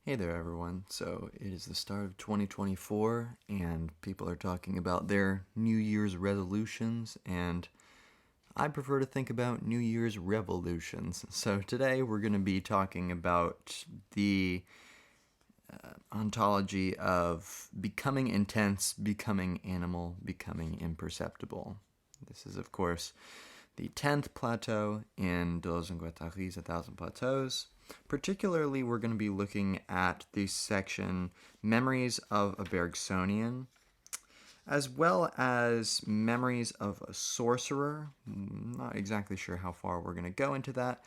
Hey there, everyone. So it is the start of 2024, and people are talking about their New Year's resolutions, and I prefer to think about New Year's revolutions. So today we're going to be talking about the ontology of becoming intense, becoming animal, becoming imperceptible. This is, of course, the 10th plateau in Deleuze and Guattari's A Thousand Plateaus. Particularly, we're going to be looking at the section Memories of a Bergsonian, as well as Memories of a Sorcerer. Not exactly sure how far we're going to go into that,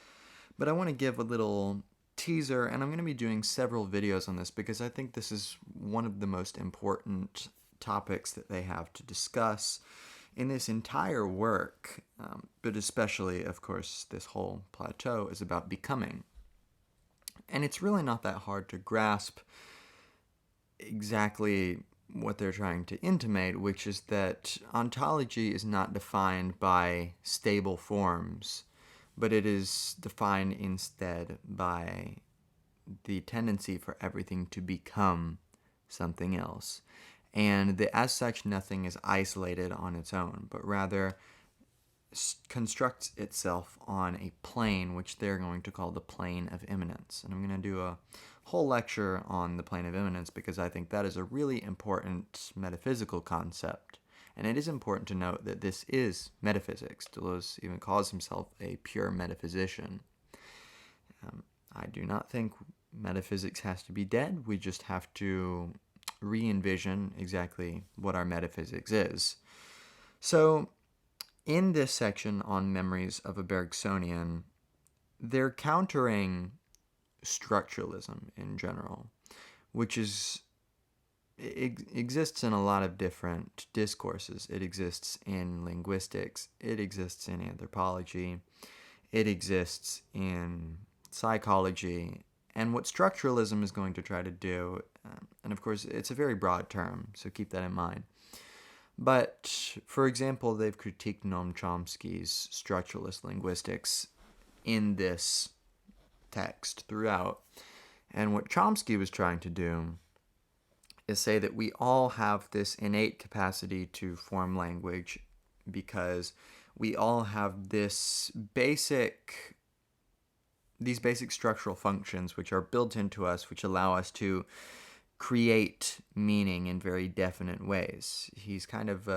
but I want to give a little teaser, and I'm going to be doing several videos on this because I think this is one of the most important topics that they have to discuss in this entire work, but especially, of course, this whole plateau is about becoming. And it's really not that hard to grasp exactly what they're trying to intimate, which is that ontology is not defined by stable forms, but it is defined instead by the tendency for everything to become something else. And that as such, nothing is isolated on its own, but rather constructs itself on a plane, which they're going to call the plane of immanence. And I'm going to do a whole lecture on the plane of immanence because I think that is a really important metaphysical concept. And it is important to note that this is metaphysics. Deleuze even calls himself a pure metaphysician. I do not think metaphysics has to be dead. We just have to re-envision exactly what our metaphysics is. So, in this section on Memories of a Bergsonian, they're countering structuralism in general, which exists in a lot of different discourses. It exists in linguistics, it exists in anthropology, it exists in psychology, and what structuralism is going to try to do, and of course it's a very broad term, so keep that in mind. But, for example, they've critiqued Noam Chomsky's structuralist linguistics in this text throughout. And what Chomsky was trying to do is say that we all have this innate capacity to form language because we all have these basic structural functions which are built into us, which allow us to create meaning in very definite ways. He's kind of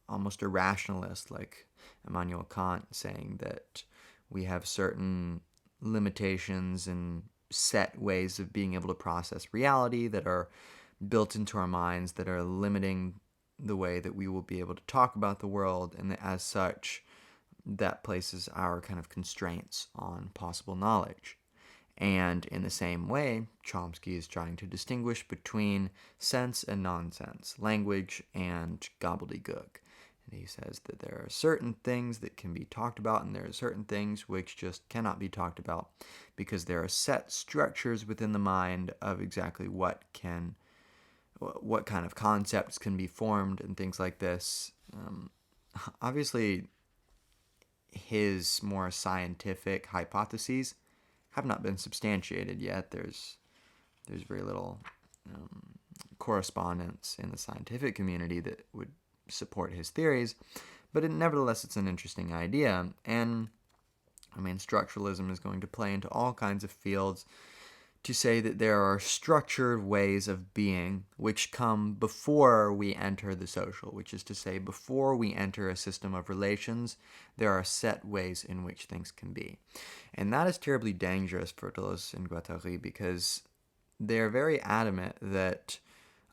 almost a rationalist, like Immanuel Kant, saying that we have certain limitations and set ways of being able to process reality that are built into our minds that are limiting the way that we will be able to talk about the world, and that as such, that places our kind of constraints on possible knowledge. And in the same way, Chomsky is trying to distinguish between sense and nonsense, language and gobbledygook. And he says that there are certain things that can be talked about, and there are certain things which just cannot be talked about because there are set structures within the mind of exactly what kind of concepts can be formed and things like this. Obviously, his more scientific hypotheses have not been substantiated yet. There's very little correspondence in the scientific community that would support his theories, but nevertheless it's an interesting idea. And I mean, structuralism is going to play into all kinds of fields to say that there are structured ways of being which come before we enter the social, which is to say, before we enter a system of relations, there are set ways in which things can be. And that is terribly dangerous for Deleuze and Guattari because they're very adamant that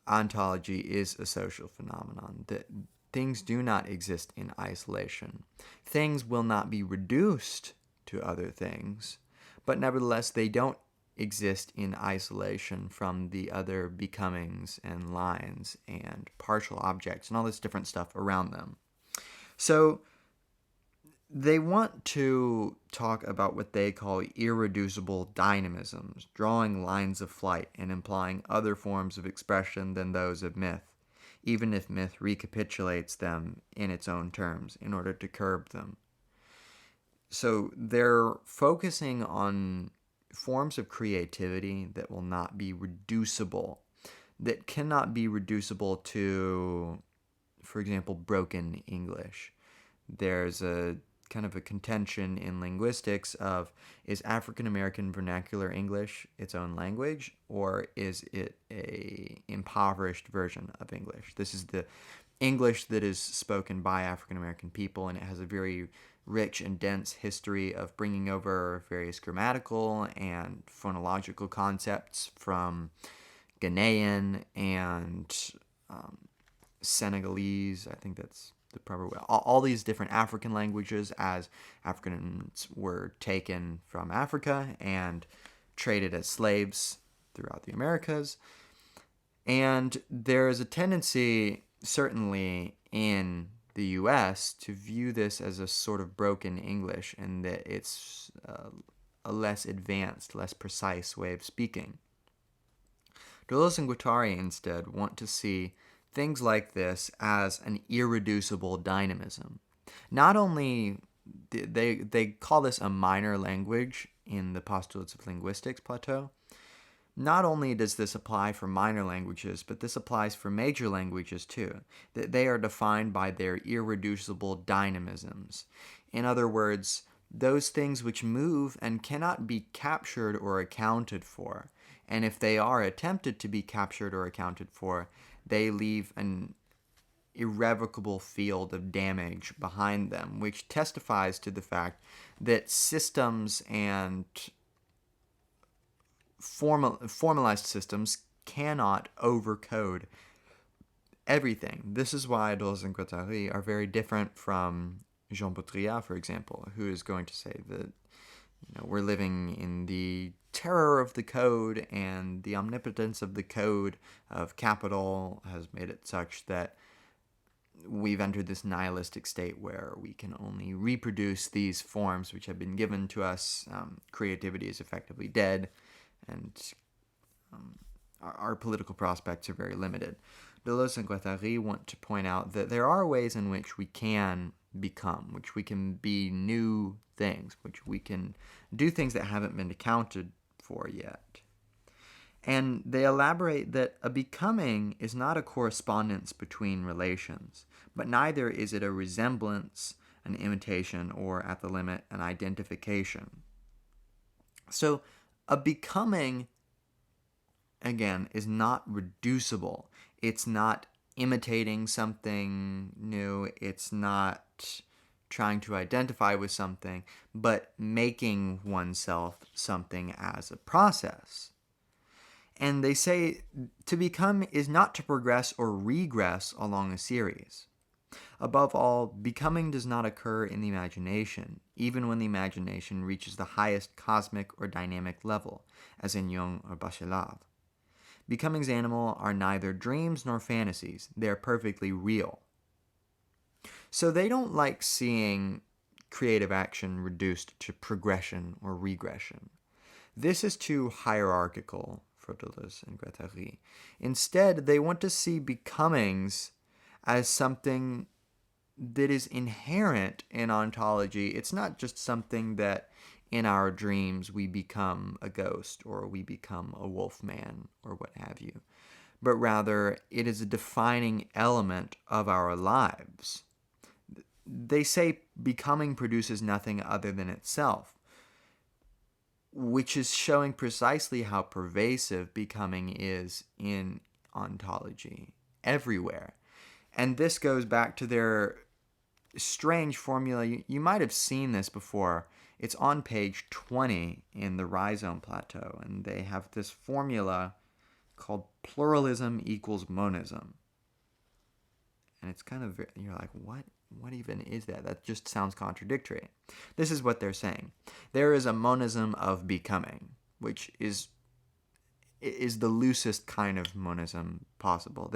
ontology is a social phenomenon, that things do not exist in isolation. Things will not be reduced to other things, but nevertheless they don't exist in isolation from the other becomings and lines and partial objects and all this different stuff around them. So they want to talk about what they call irreducible dynamisms, drawing lines of flight and implying other forms of expression than those of myth, even if myth recapitulates them in its own terms in order to curb them. So they're focusing on forms of creativity that will not be reducible, that cannot be reducible to, for example, broken English. There's a kind of a contention in linguistics of, is African American vernacular English its own language, or is it a impoverished version of English? This is the English that is spoken by African American people, and it has a very rich and dense history of bringing over various grammatical and phonological concepts from Ghanaian and Senegalese. I think that's the proper way. All these different African languages, as Africans were taken from Africa and traded as slaves throughout the Americas. And there is a tendency, certainly in the U.S., to view this as a sort of broken English, and that it's a less advanced, less precise way of speaking. Deleuze and Guattari instead want to see things like this as an irreducible dynamism. Not only they call this a minor language in the postulates of linguistics, Plateau. Not only does this apply for minor languages, but this applies for major languages too, that they are defined by their irreducible dynamisms. In other words, those things which move and cannot be captured or accounted for. And if they are attempted to be captured or accounted for, they leave an irrevocable field of damage behind them, which testifies to the fact that systems and formalized systems cannot overcode everything. This is why Deleuze and Guattari are very different from Jean Baudrillard, for example, who is going to say that we're living in the terror of the code, and the omnipotence of the code of capital has made it such that we've entered this nihilistic state where we can only reproduce these forms which have been given to us. Creativity is effectively dead, and our political prospects are very limited. Deleuze and Guattari want to point out that there are ways in which we can become, which we can be new things, which we can do things that haven't been accounted for yet. And they elaborate that a becoming is not a correspondence between relations, but neither is it a resemblance, an imitation, or at the limit, an identification. So a becoming, again, is not reducible. It's not imitating something new. It's not trying to identify with something, but making oneself something as a process. And they say to become is not to progress or regress along a series. Above all, becoming does not occur in the imagination, even when the imagination reaches the highest cosmic or dynamic level, as in Jung or Bachelard. Becoming's animal are neither dreams nor fantasies. They are perfectly real. So they don't like seeing creative action reduced to progression or regression. This is too hierarchical for Deleuze and Guattari. Instead, they want to see becomings as something that is inherent in ontology. It's not just something that in our dreams we become a ghost or we become a wolf man or what have you, but rather it is a defining element of our lives. They say becoming produces nothing other than itself, which is showing precisely how pervasive becoming is in ontology, everywhere. And this goes back to their strange formula. You might have seen this before. It's on page 20 in the rhizome Plateau, and they have this formula called pluralism equals monism. And it's kind of, you're like, what even is that? That just sounds contradictory. This is what they're saying. There is a monism of becoming, which is the loosest kind of monism possible.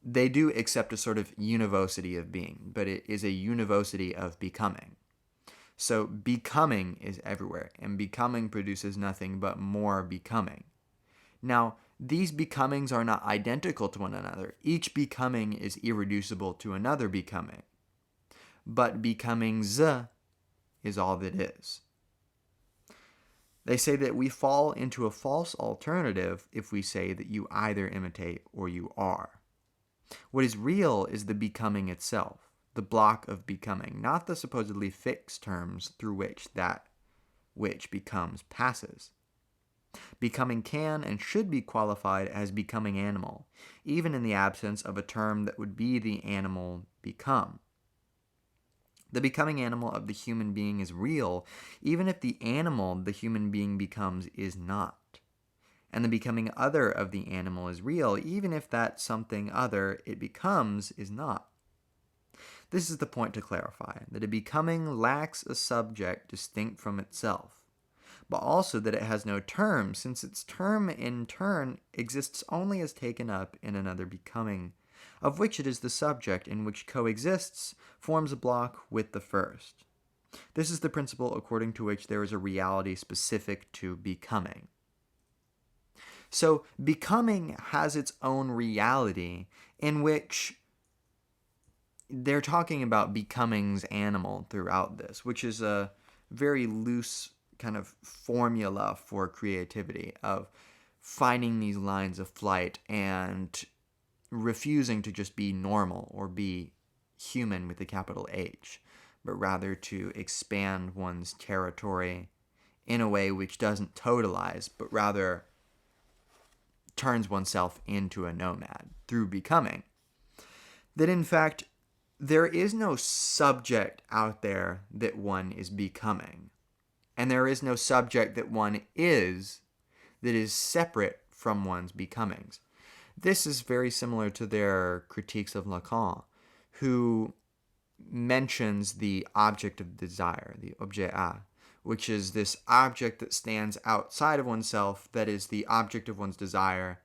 They do accept a sort of univocity of being, but it is a univocity of becoming. So becoming is everywhere, and becoming produces nothing but more becoming. Now, these becomings are not identical to one another. Each becoming is irreducible to another becoming. But becoming is all that is. They say that we fall into a false alternative if we say that you either imitate or you are. What is real is the becoming itself, the block of becoming, not the supposedly fixed terms through which that which becomes passes. Becoming can and should be qualified as becoming animal, even in the absence of a term that would be the animal become. The becoming animal of the human being is real, even if the animal the human being becomes is not. And the becoming other of the animal is real, even if that something other it becomes is not. This is the point to clarify, that a becoming lacks a subject distinct from itself, but also that it has no term, since its term in turn exists only as taken up in another becoming, of which it is the subject, and which coexists, forms a block with the first. This is the principle according to which there is a reality specific to becoming. So becoming has its own reality, in which they're talking about becoming's animal throughout this, which is a very loose kind of formula for creativity, of finding these lines of flight and refusing to just be normal or be human with a capital H, but rather to expand one's territory in a way which doesn't totalize, but rather turns oneself into a nomad through becoming. That in fact, there is no subject out there that one is becoming. And there is no subject that one is that is separate from one's becomings. This is very similar to their critiques of Lacan, who mentions the object of desire, the objet A, which is this object that stands outside of oneself, that is the object of one's desire,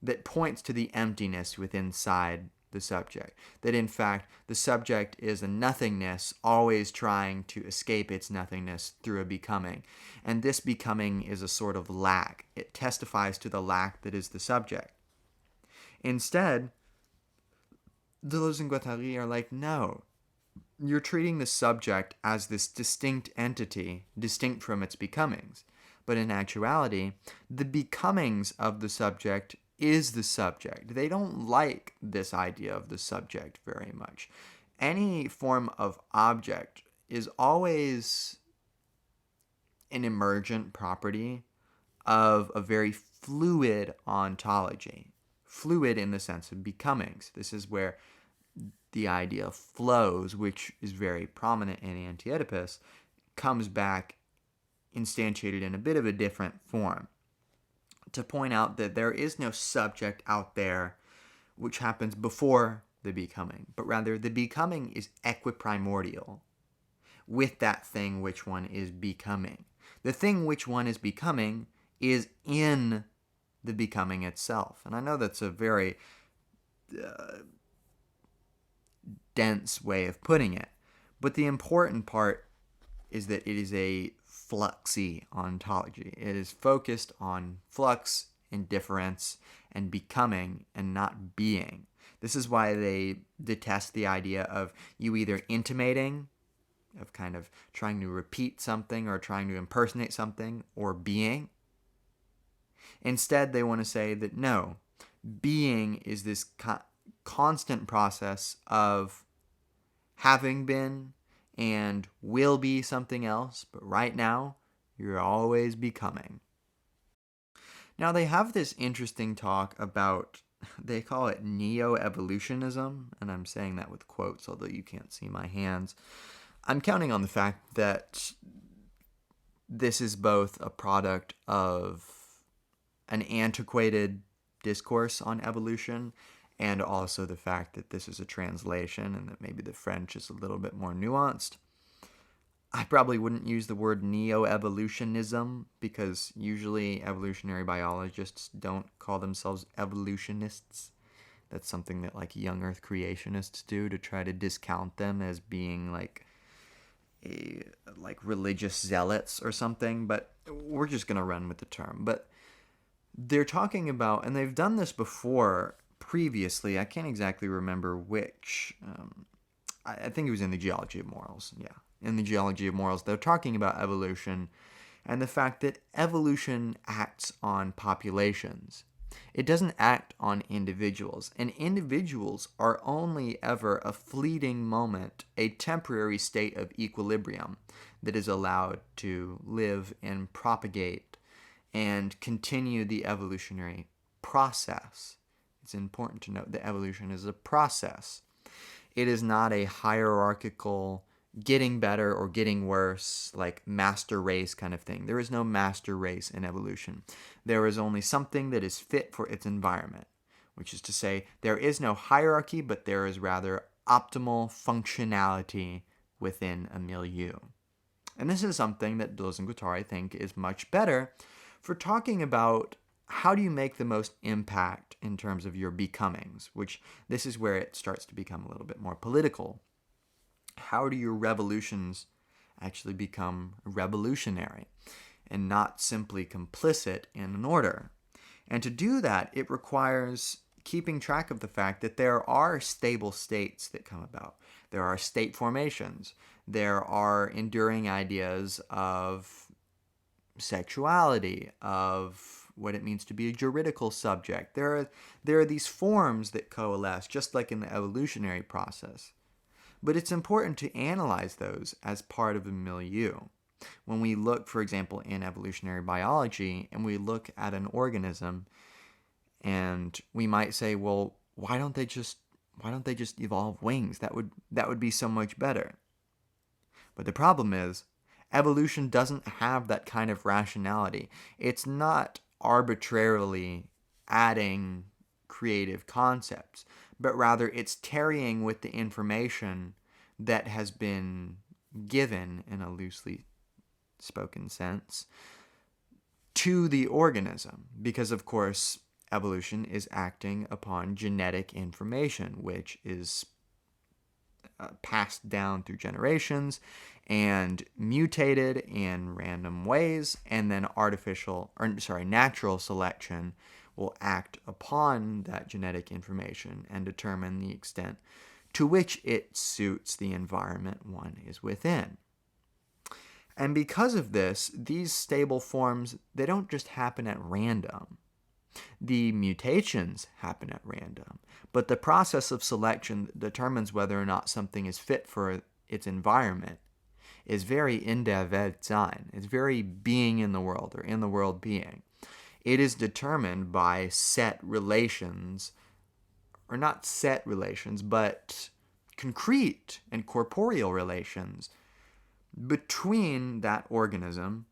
that points to the emptiness within inside the subject. That in fact, the subject is a nothingness, always trying to escape its nothingness through a becoming. And this becoming is a sort of lack. It testifies to the lack that is the subject. Instead, Deleuze and Guattari are like, no, you're treating the subject as this distinct entity, distinct from its becomings. But in actuality, the becomings of the subject is the subject. They don't like this idea of the subject very much. Any form of object is always an emergent property of a very fluid ontology. Fluid in the sense of becomings. This is where the idea of flows, which is very prominent in Anti-Oedipus, comes back instantiated in a bit of a different form, to point out that there is no subject out there which happens before the becoming, but rather the becoming is equiprimordial with that thing which one is becoming. The thing which one is becoming is in the becoming itself. And I know that's a very dense way of putting it, but the important part is that it is a fluxy ontology. It is focused on flux and difference and becoming and not being. This is why they detest the idea of you either intimating, of kind of trying to repeat something or trying to impersonate something, or being. Instead, they want to say that no, being is this constant process of having been and will be something else, but right now, you're always becoming. Now, they have this interesting talk about, they call it neo-evolutionism, and I'm saying that with quotes, although you can't see my hands. I'm counting on the fact that this is both a product of an antiquated discourse on evolution, and also the fact that this is a translation and that maybe the French is a little bit more nuanced. I probably wouldn't use the word neo-evolutionism because usually evolutionary biologists don't call themselves evolutionists. That's something that like young earth creationists do to try to discount them as being like religious zealots or something, but we're just going to run with the term. But they're talking about, and they've done this before previously, I can't exactly remember which, I think it was in the Geology of Morals, yeah. In the Geology of Morals, they're talking about evolution and the fact that evolution acts on populations. It doesn't act on individuals, and individuals are only ever a fleeting moment, a temporary state of equilibrium that is allowed to live and propagate and continue the evolutionary process. It's important to note that evolution is a process. It is not a hierarchical getting better or getting worse, like master race kind of thing. There is no master race in evolution. There is only something that is fit for its environment, which is to say there is no hierarchy, but there is rather optimal functionality within a milieu. And this is something that Deleuze and Guattari think is much better for talking about how do you make the most impact in terms of your becomings, which this is where it starts to become a little bit more political. How do your revolutions actually become revolutionary and not simply complicit in an order? And to do that, it requires keeping track of the fact that there are stable states that come about. There are state formations. There are enduring ideas of sexuality, of what it means to be a juridical subject. There are these forms that coalesce, just like in the evolutionary process. But it's important to analyze those as part of a milieu. When we look, for example, in evolutionary biology, and we look at an organism, and we might say, well, why don't they just evolve wings? That would be so much better. But the problem is, evolution doesn't have that kind of rationality. It's not arbitrarily adding creative concepts, but rather it's tarrying with the information that has been given, in a loosely spoken sense, to the organism. Because, of course, evolution is acting upon genetic information, which is passed down through generations and mutated in random ways, and then natural selection will act upon that genetic information and determine the extent to which it suits the environment one is within. And because of this, these stable forms, they don't just happen at random. The mutations happen at random, but the process of selection that determines whether or not something is fit for its environment is very in der Welt sein. It's very being in the world, or in the world being. It is determined by set relations, or not set relations, but concrete and corporeal relations between that organism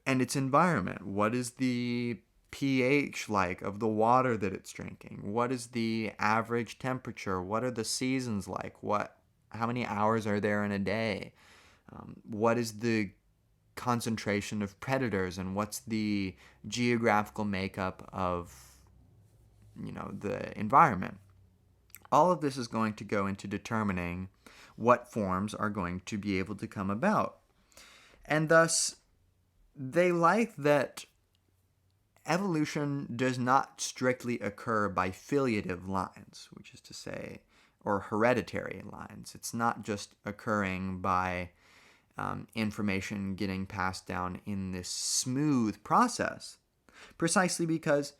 and its environment. What is the pH like of the water that it's drinking? What is the average temperature? What are the seasons like? How many hours are there in a day? What is the concentration of predators, and what's the geographical makeup of the environment? All of this is going to go into determining what forms are going to be able to come about. And thus, they like that evolution does not strictly occur by filiative lines, which is to say, or hereditary lines. It's not just occurring by information getting passed down in this smooth process, precisely because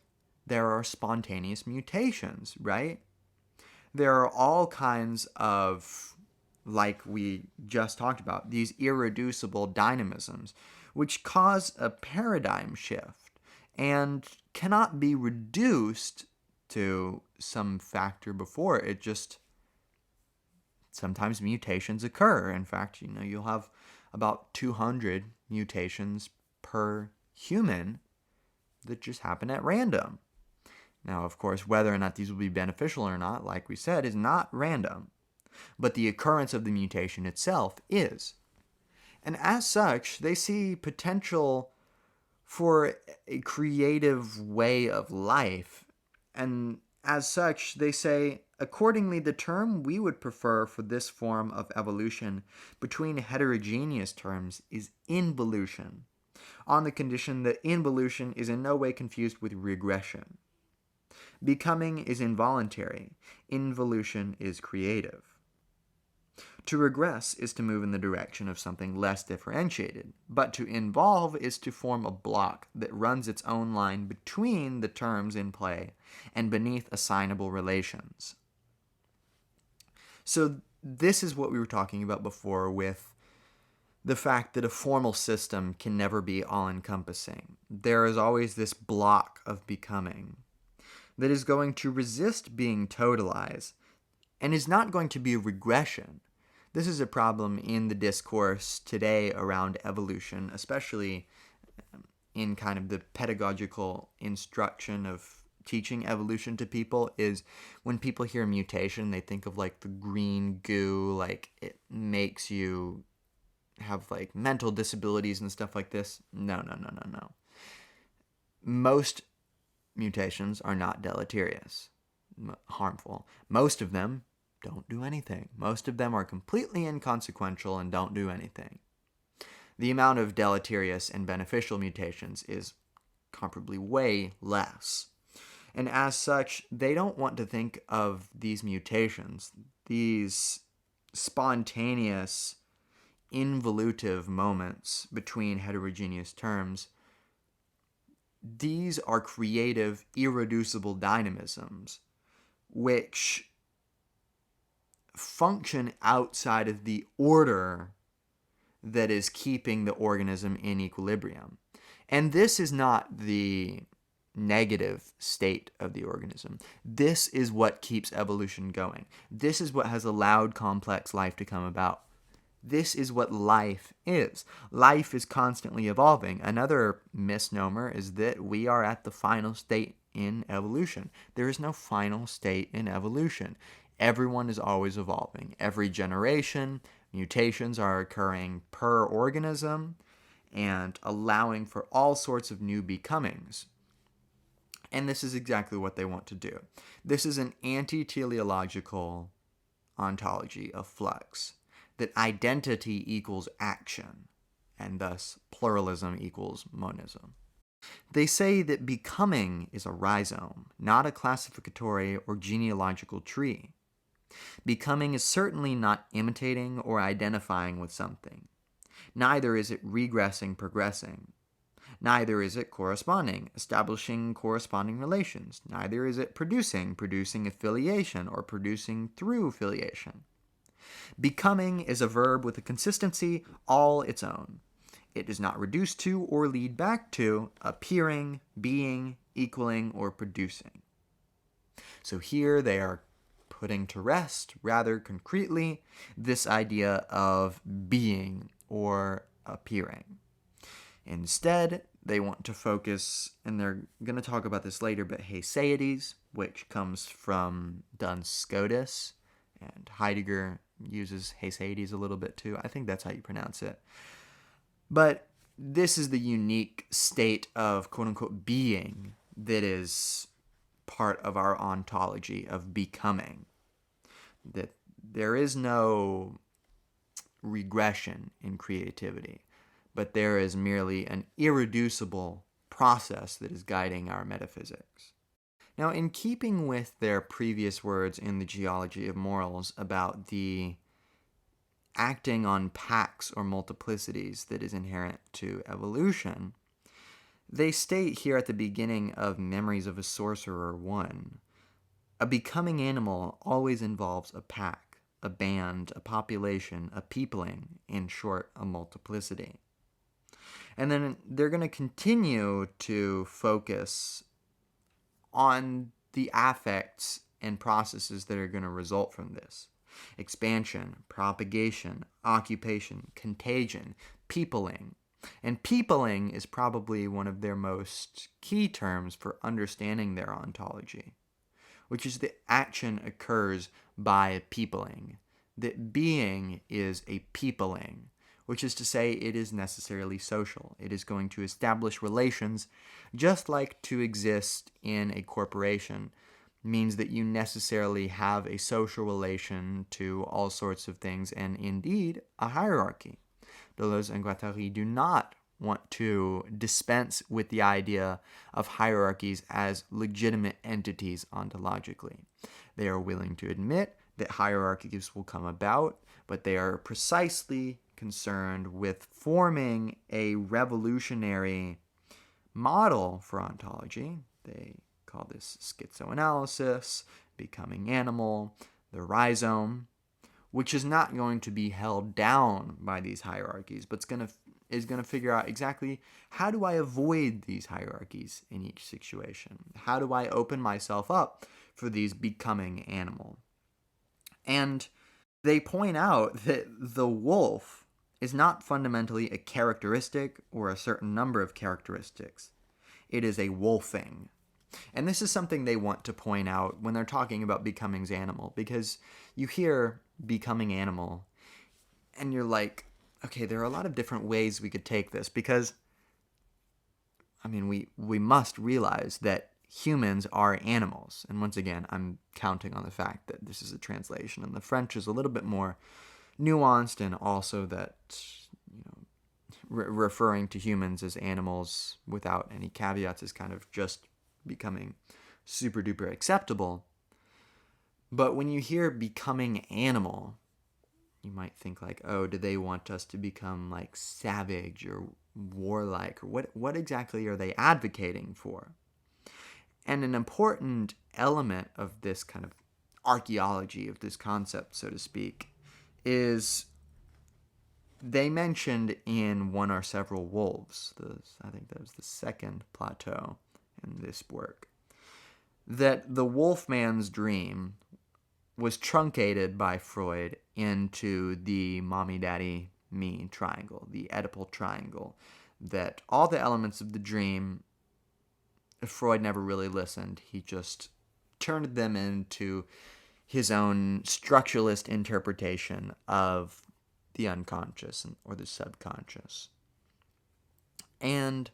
there are spontaneous mutations, right? There are all kinds of, like we just talked about, these irreducible dynamisms, which cause a paradigm shift and cannot be reduced to some factor before it. Just sometimes mutations occur. In fact, you'll have about 200 mutations per human that just happen at random. Now, of course, whether or not these will be beneficial or not, like we said, is not random. But the occurrence of the mutation itself is. And as such, they see potential for a creative way of life. And as such, they say, accordingly, the term we would prefer for this form of evolution between heterogeneous terms is involution, on the condition that involution is in no way confused with regression. Becoming is involuntary. Involution is creative. To regress is to move in the direction of something less differentiated, but to involve is to form a block that runs its own line between the terms in play and beneath assignable relations. So this is what we were talking about before with the fact that a formal system can never be all-encompassing. There is always this block of becoming that is going to resist being totalized and is not going to be a regression. This is a problem in the discourse today around evolution, especially in kind of the pedagogical instruction of teaching evolution to people, is when people hear mutation, they think of like the green goo, like it makes you have like mental disabilities and stuff like this. No. Most mutations are not deleterious, harmful. Most of them don't do anything. Most of them are completely inconsequential and don't do anything. The amount of deleterious and beneficial mutations is comparably way less. And as such, they don't want to think of these mutations, these spontaneous, involutive moments between heterogeneous terms. These are creative, irreducible dynamisms which function outside of the order that is keeping the organism in equilibrium. And this is not the negative state of the organism. This is what keeps evolution going. This is what has allowed complex life to come about. This is what life is. Life is constantly evolving. Another misnomer is that we are at the final state in evolution. There is no final state in evolution. Everyone is always evolving. Every generation, mutations are occurring per organism and allowing for all sorts of new becomings. And this is exactly what they want to do. This is an anti-teleological ontology of flux, that identity equals action, and thus pluralism equals monism. They say that becoming is a rhizome, not a classificatory or genealogical tree. Becoming is certainly not imitating or identifying with something. Neither is it regressing, progressing. Neither is it corresponding, establishing corresponding relations. Neither is it producing affiliation, or producing through affiliation. Becoming is a verb with a consistency all its own. It does not reduce to or lead back to appearing, being, equaling, or producing. So here they are putting to rest, rather concretely, this idea of being or appearing. Instead, they want to focus, and they're going to talk about this later, but Hesaides, which comes from Duns Scotus, and Heidegger uses Hesaides a little bit too. I think that's how you pronounce it. But this is the unique state of quote-unquote being that is part of our ontology of becoming. That there is no regression in creativity, but there is merely an irreducible process that is guiding our metaphysics. Now, in keeping with their previous words in the Geology of Morals about the acting on packs or multiplicities that is inherent to evolution, they state here at the beginning of Memories of a Sorcerer 1, a becoming animal always involves a pack, a band, a population, a peopling, in short, a multiplicity. And then they're going to continue to focus on the affects and processes that are going to result from this. Expansion, propagation, occupation, contagion, peopling. And peopling is probably one of their most key terms for understanding their ontology, which is that action occurs by peopling, that being is a peopling, which is to say it is necessarily social. It is going to establish relations, just like to exist in a corporation means that you necessarily have a social relation to all sorts of things, and indeed a hierarchy. Deleuze and Guattari do not want to dispense with the idea of hierarchies as legitimate entities ontologically. They are willing to admit that hierarchies will come about, but they are precisely concerned with forming a revolutionary model for ontology. They call this schizoanalysis, becoming animal, the rhizome, which is not going to be held down by these hierarchies, but is going to figure out exactly how do I avoid these hierarchies in each situation? How do I open myself up for these becoming animal? And they point out that the wolf is not fundamentally a characteristic or a certain number of characteristics. It is a wolfing. And this is something they want to point out when they're talking about becoming's animal, because you hear becoming animal and you're like, okay, there are a lot of different ways we could take this, because we must realize that humans are animals. And once again, I'm counting on the fact that this is a translation and the French is a little bit more nuanced, and also that referring to humans as animals without any caveats is kind of just becoming super duper acceptable. But when you hear becoming animal, you might think like, oh, do they want us to become like savage or warlike? Or what exactly are they advocating for? And an important element of this kind of archaeology of this concept, so to speak, is they mentioned in One or Several Wolves, I think that was the second Plateau in this work, that the wolfman's dream was truncated by Freud into the mommy-daddy-me triangle, the Oedipal triangle, that all the elements of the dream, Freud never really listened. He just turned them into his own structuralist interpretation of the unconscious or the subconscious. And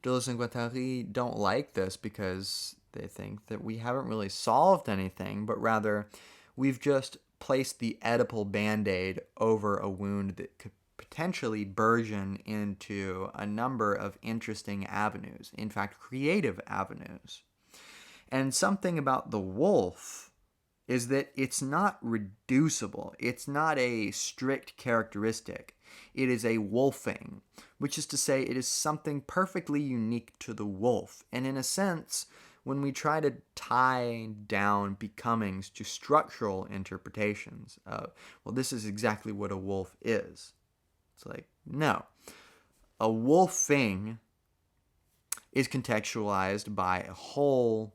Deleuze and Guattari don't like this because they think that we haven't really solved anything, but rather we've just placed the Oedipal band-aid over a wound that could potentially burgeon into a number of interesting avenues, in fact, creative avenues. And something about the wolf is that it's not reducible. It's not a strict characteristic. It is a wolfing, which is to say it is something perfectly unique to the wolf. And in a sense, when we try to tie down becomings to structural interpretations of, well, this is exactly what a wolf is. It's like, no. A wolfing is contextualized by a whole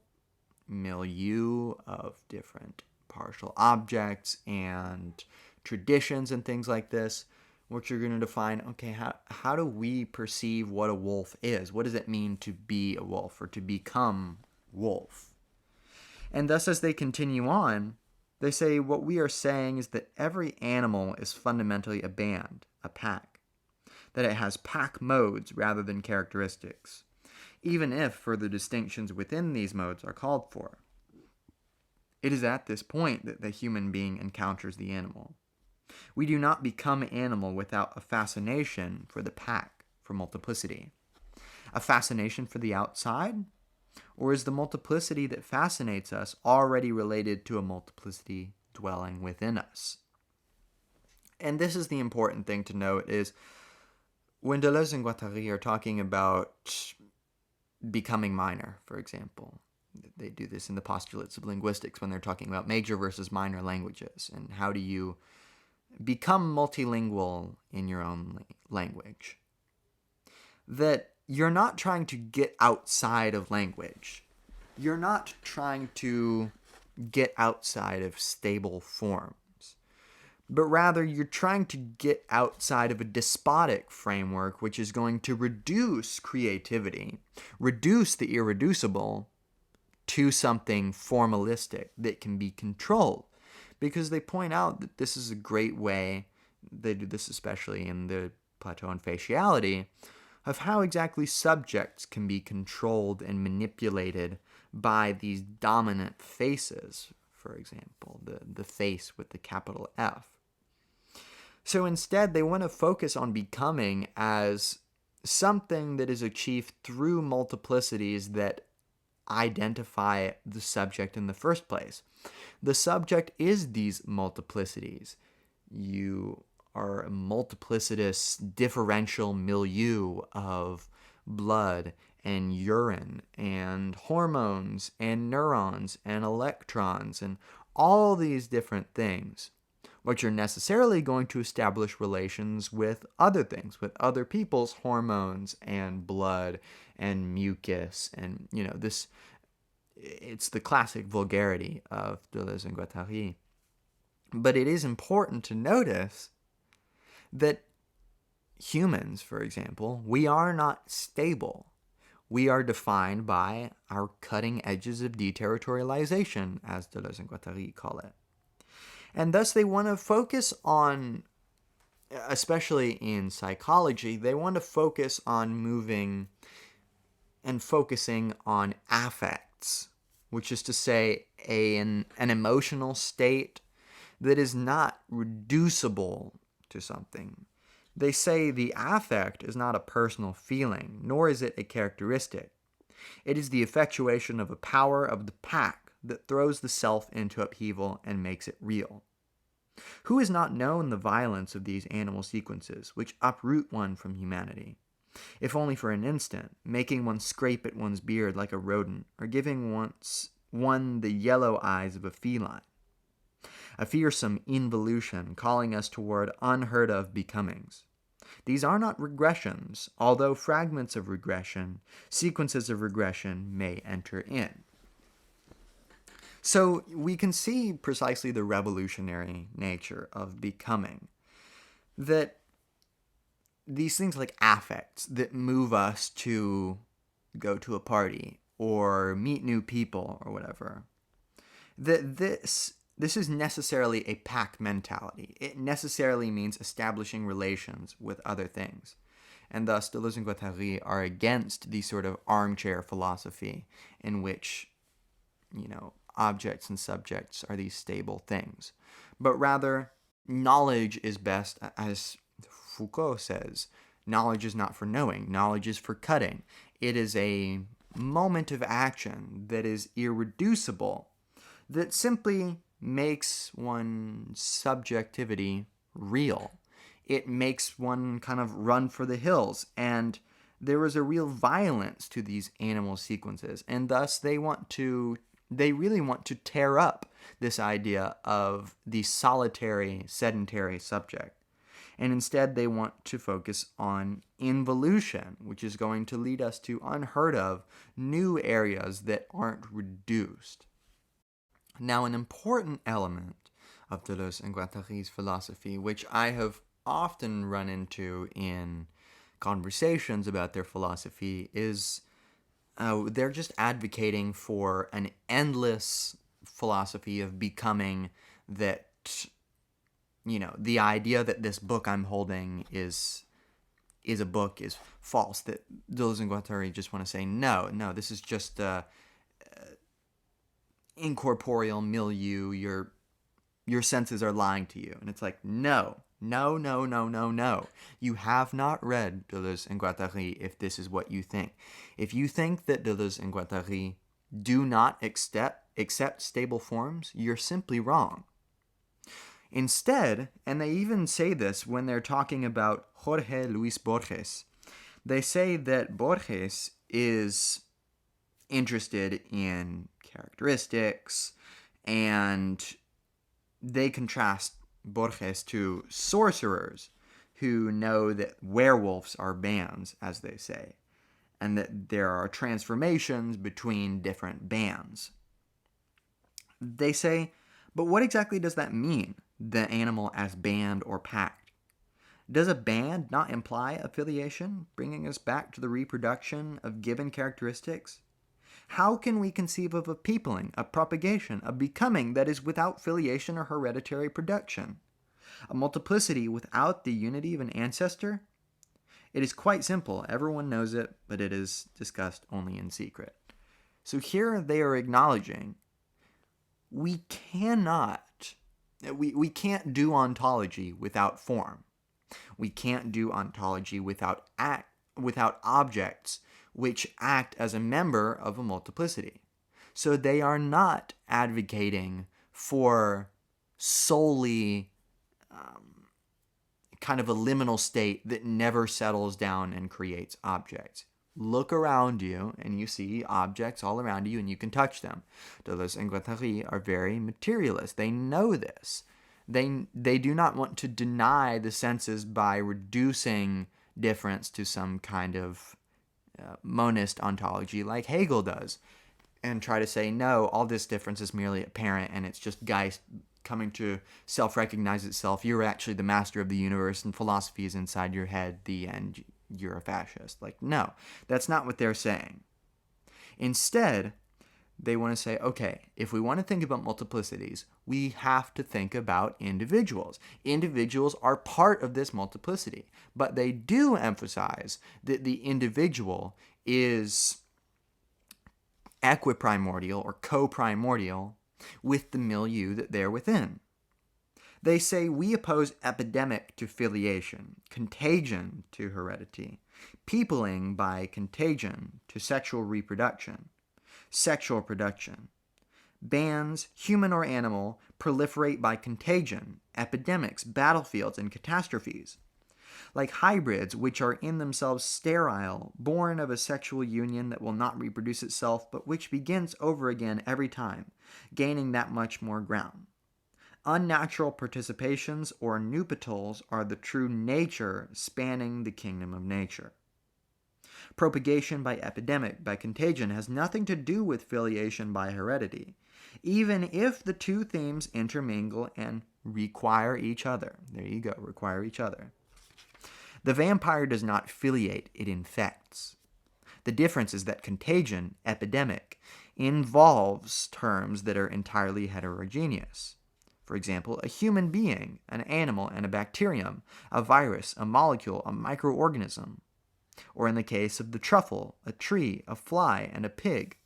milieu of different partial objects and traditions and things like this, which are going to define, okay, how do we perceive what a wolf is? What does it mean to be a wolf or to become wolf? And thus, as they continue on, they say what we are saying is that every animal is fundamentally a band, a pack, that it has pack modes rather than characteristics, even if further distinctions within these modes are called for. It is at this point that the human being encounters the animal. We do not become animal without a fascination for the pack, for multiplicity. A fascination for the outside? Or is the multiplicity that fascinates us already related to a multiplicity dwelling within us? And this is the important thing to note, is when Deleuze and Guattari are talking about becoming minor, for example, they do this in the postulates of linguistics when they're talking about major versus minor languages, and how do you become multilingual in your own language. That you're not trying to get outside of language. You're not trying to get outside of stable forms, but rather you're trying to get outside of a despotic framework which is going to reduce creativity, reduce the irreducible to something formalistic that can be controlled. Because they point out that this is a great way, they do this especially in the Plateau and faciality, of how exactly subjects can be controlled and manipulated by these dominant faces, for example, the face with the capital F. So instead, they want to focus on becoming as something that is achieved through multiplicities that identify the subject in the first place. The subject is these multiplicities. You are a multiplicitous differential milieu of blood and urine and hormones and neurons and electrons and all these different things, which are necessarily going to establish relations with other things, with other people's hormones and blood and mucus. And, this, it's the classic vulgarity of Deleuze and Guattari. But it is important to notice that humans, for example, we are not stable. We are defined by our cutting edges of deterritorialization, as Deleuze and Guattari call it. And thus they want to focus on, especially in psychology, they want to focus on moving and focusing on affects, which is to say an emotional state that is not reducible to something. They say the affect is not a personal feeling, nor is it a characteristic. It is the effectuation of a power of the pack that throws the self into upheaval and makes it real. Who has not known the violence of these animal sequences, which uproot one from humanity, if only for an instant, making one scrape at one's beard like a rodent, or giving one the yellow eyes of a feline? A fearsome involution calling us toward unheard-of becomings. These are not regressions, although fragments of regression, sequences of regression may enter in. So we can see precisely the revolutionary nature of becoming. That these things like affects that move us to go to a party or meet new people or whatever, that this is necessarily a pack mentality. It necessarily means establishing relations with other things. And thus, Deleuze and Guattari are against the sort of armchair philosophy in which, objects and subjects are these stable things. But rather, knowledge is best, as Foucault says, knowledge is not for knowing, knowledge is for cutting. It is a moment of action that is irreducible, that simply makes one's subjectivity real. It makes one kind of run for the hills, and there is a real violence to these animal sequences, and thus they really want to tear up this idea of the solitary, sedentary subject. And instead they want to focus on involution, which is going to lead us to unheard of new areas that aren't reduced. Now, an important element of Deleuze and Guattari's philosophy, which I have often run into in conversations about their philosophy, is they're just advocating for an endless philosophy of becoming that, the idea that this book I'm holding is a book is false. That Deleuze and Guattari just want to say, no, this is just incorporeal milieu. Your senses are lying to you. And it's like, no. You have not read Deleuze and Guattari if this is what you think. If you think that Deleuze and Guattari do not accept stable forms, you're simply wrong. Instead, and they even say this when they're talking about Jorge Luis Borges, they say that Borges is interested in characteristics, and they contrast Borges to sorcerers who know that werewolves are bands, as they say, and that there are transformations between different bands. They say, but what exactly does that mean, the animal as band or pact? Does a band not imply affiliation, bringing us back to the reproduction of given characteristics? How can we conceive of a peopling, a propagation, a becoming that is without filiation or hereditary production? A multiplicity without the unity of an ancestor? It is quite simple. Everyone knows it, but it is discussed only in secret. So here they are acknowledging we can't do ontology without form. We can't do ontology without objects which act as a member of a multiplicity. So they are not advocating for solely kind of a liminal state that never settles down and creates objects. Look around you and you see objects all around you and you can touch them. Deleuze and Guattari are very materialist. They know this. They do not want to deny the senses by reducing difference to some kind of monist ontology like Hegel does, and try to say, no, all this difference is merely apparent and it's just Geist coming to self-recognize itself. You're actually the master of the universe and philosophy is inside your head, the end, you're a fascist. Like, no, that's not what they're saying. Instead, they want to say, okay, if we want to think about multiplicities, we have to think about individuals. Individuals are part of this multiplicity, but they do emphasize that the individual is equiprimordial or coprimordial with the milieu that they're within. They say we oppose epidemic to filiation, contagion to heredity, peopling by contagion to sexual reproduction, sexual production. Bands, human or animal, proliferate by contagion, epidemics, battlefields, and catastrophes. Like hybrids, which are in themselves sterile, born of a sexual union that will not reproduce itself, but which begins over again every time, gaining that much more ground. Unnatural participations or nuptials are the true nature spanning the kingdom of nature. Propagation by epidemic, by contagion, has nothing to do with filiation by heredity, even if the two themes intermingle and require each other. There you go, require each other. The vampire does not filiate, it infects. The difference is that contagion, epidemic, involves terms that are entirely heterogeneous. For example, a human being, an animal, and a bacterium, a virus, a molecule, a microorganism. Or in the case of the truffle, a tree, a fly, and a pig.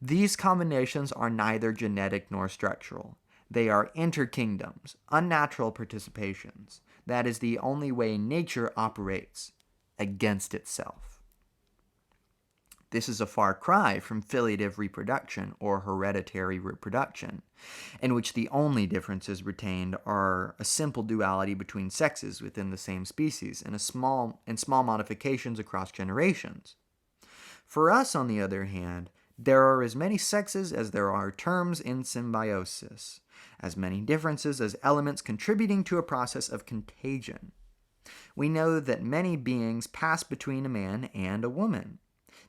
These combinations are neither genetic nor structural. They are interkingdoms, unnatural participations. That is the only way nature operates against itself. This is a far cry from filiative reproduction or hereditary reproduction, in which the only differences retained are a simple duality between sexes within the same species and small modifications across generations. For us, on the other hand, there are as many sexes as there are terms in symbiosis, as many differences as elements contributing to a process of contagion. We know that many beings pass between a man and a woman.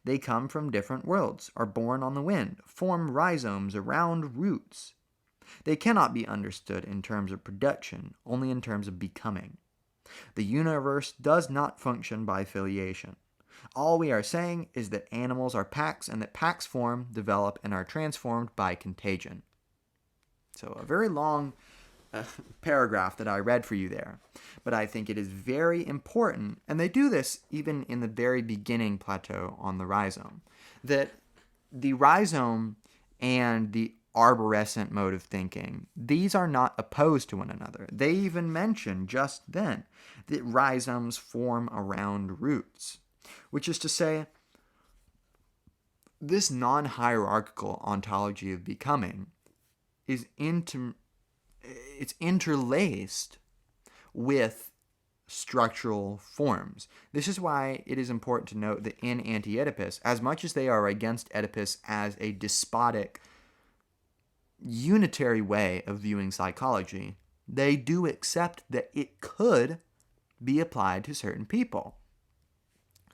They come from different worlds, are born on the wind, form rhizomes around roots. They cannot be understood in terms of production, only in terms of becoming. The universe does not function by filiation. All we are saying is that animals are packs and that packs form, develop, and are transformed by contagion. So a very long paragraph that I read for you there. But I think it is very important, and they do this even in the very beginning Plateau on the rhizome, that the rhizome and the arborescent mode of thinking, these are not opposed to one another. They even mention just then that rhizomes form around roots, which is to say, this non-hierarchical ontology of becoming is it's interlaced with structural forms. This is why it is important to note that in Anti-Oedipus, as much as they are against Oedipus as a despotic, unitary way of viewing psychology, they do accept that it could be applied to certain people.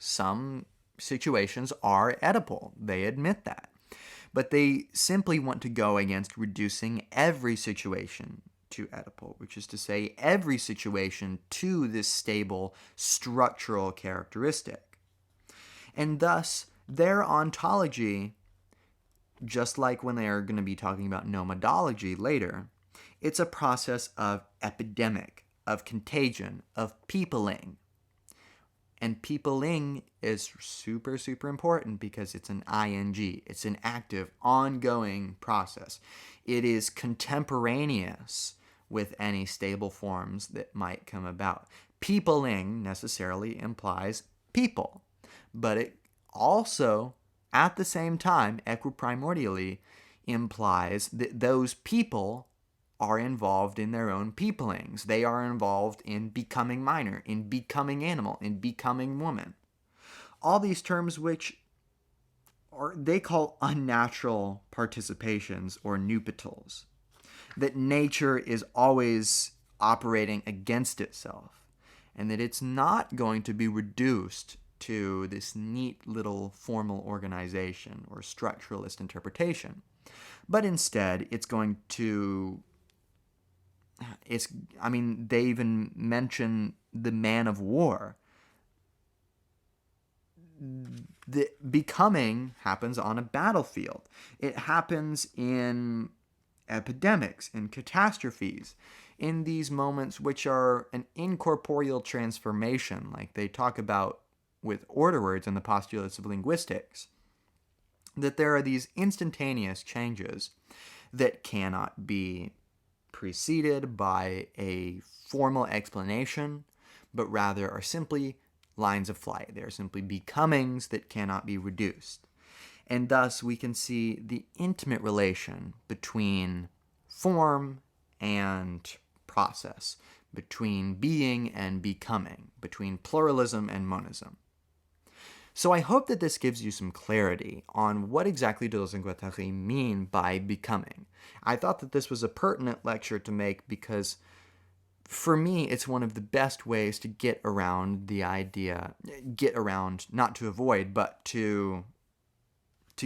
Some situations are Oedipal. They admit that. But they simply want to go against reducing every situation to Oedipal, which is to say every situation to this stable structural characteristic. And thus, their ontology, just like when they are going to be talking about nomadology later, it's a process of epidemic, of contagion, of peopling. And peopling is super, super important because it's an ing. It's an active, ongoing process. It is contemporaneous with any stable forms that might come about. Peopling necessarily implies people, but it also, at the same time, equiprimordially implies that those people are involved in their own peoplings. They are involved in becoming minor, in becoming animal, in becoming woman. All these terms which they call unnatural participations or nuptials. That nature is always operating against itself, and that it's not going to be reduced to this neat little formal organization or structuralist interpretation, but instead it's going to they even mention the man of war. The becoming happens on a battlefield. It happens in epidemics, in catastrophes, in these moments which are an incorporeal transformation, like they talk about with order words in the postulates of linguistics, that there are these instantaneous changes that cannot be preceded by a formal explanation, but rather are simply lines of flight. They are simply becomings that cannot be reduced. And thus we can see the intimate relation between form and process, between being and becoming, between pluralism and monism. So I hope that this gives you some clarity on what exactly Deleuze and Guattari mean by becoming. I thought that this was a pertinent lecture to make because for me, it's one of the best ways to get around the idea, not to avoid, but to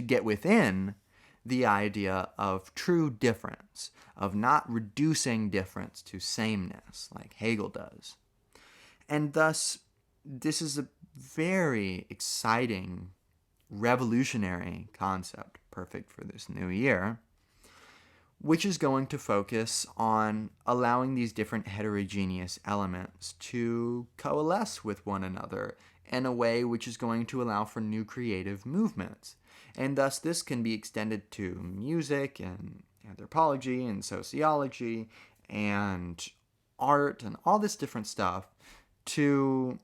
get within the idea of true difference, of not reducing difference to sameness, like Hegel does. And thus, this is a very exciting, revolutionary concept, perfect for this new year, which is going to focus on allowing these different heterogeneous elements to coalesce with one another in a way which is going to allow for new creative movements. And thus this can be extended to music and anthropology and sociology and art and all this different stuff to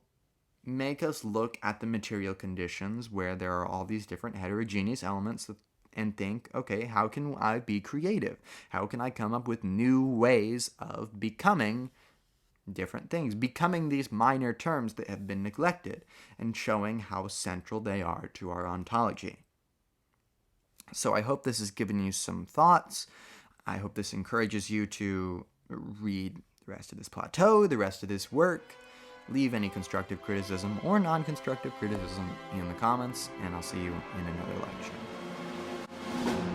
make us look at the material conditions where there are all these different heterogeneous elements and think, okay, how can I be creative? How can I come up with new ways of becoming different things, becoming these minor terms that have been neglected, and showing how central they are to our ontology. So I hope this has given you some thoughts. I hope this encourages you to read the rest of this Plateau, the rest of this work. Leave any constructive criticism or non-constructive criticism in the comments, and I'll see you in another lecture.